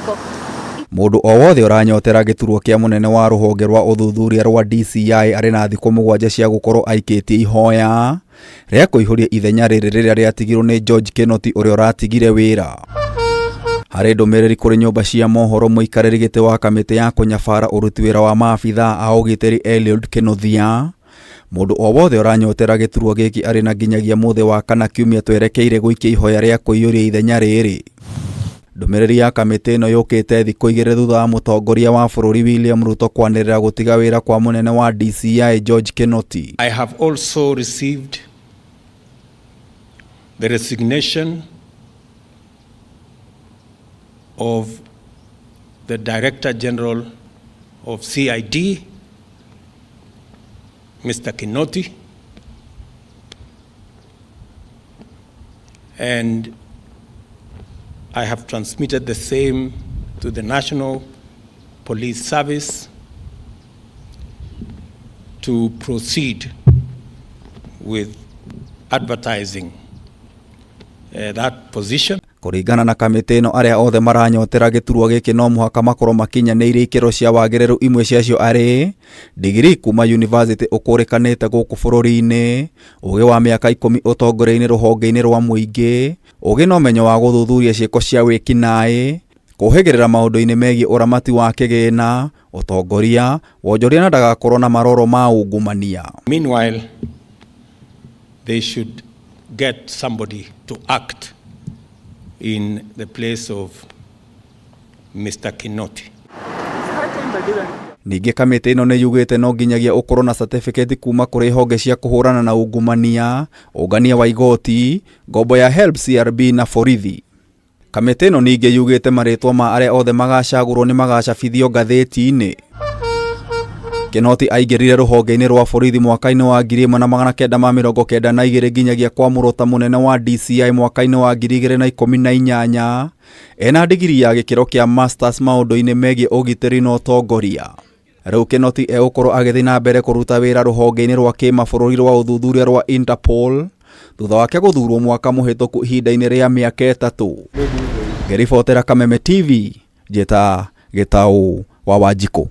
nako. Mundu o wothe uranyotera giturwo kia munene wa ruhonge rwa uthuthuria rwa DCI ari na thikũ 7 cia gukorwo aikitie ihoya ria kuihuria ithenya riri riria riatigirwo ni George Kinoti uria uratigire wira. Hari ndumiriri kuri nyumba cia mohoro muikariri giti wa kamiti ya kunyabara uruti wira wa maabitha a ugitiri Eliud Kinothia. Mundu o wothe uranyotera giturwo giki ari na nginyagia muthe wa kana kiumia twerekeire guikia ihoya ria kuiyuria ithenya riri. Ndumiriri ya kamiti ino yukite thikũ 2 thutha wa mutongoria wa bururi William Ruto kwanirira gutiga wira kwa munene wa DCI George Kinoti. I have also received the resignation of the Director General of CID, Mr. Kinoti, and I have transmitted the same to the National Police Service to proceed with advertising that position. Kuringana na kamiti ino aria othe maranyotera giturwo giki no muhaka makorwo makinyanĩirie ikero cia wagĩrĩru imwe ciacio ari digiri kuma university ukurikanite guku bururi-ini, ugi wa miaka 10 utongoria-ini ruhonge-ini rwa muingi, ugi no menyo wa guthuthuria ciiko cia wikinaĩ, kuhĩgĩrĩra maundu-ini megie uramati wa kigina, utongoria, wonjoria na ndagakorwo na maroro ma ungumania. Meanwhile, they should get somebody to act in the place of Mr. Kinoti. Ningi kamiti ino ni yugite no nginyagia ukorwo na certificate kuma kuri honge cia kuhurana na ungumania, ungania wa igoti, ngombo ya HELB, CRB na borithi. Kamiti ino ningi yugite maritwa ma aria othe magacagurwo ni magacabithio ngathĩti-inĩ. Kinoti aigirire ruhonge-ini rwa borithi mwaka-ini wa 1992 nginyagia kwamũrwo ta munene wa DCI mwaka-ini wa 2018 ena digiri ya gikiro kia masters maundu-ini megie ugitiri na utongoria. Riu Kinoti egukorwo agithii na mbere kuruta wira ruhonge-ini rwa kimabũrũri rwa uthuthuria rwa Interpol thutha wake guthurwo mwaka muhituku ihinda-ini ria miaka 3. Ngiribotera Kameme TV, Jeta Gitau wa Wanjikũ.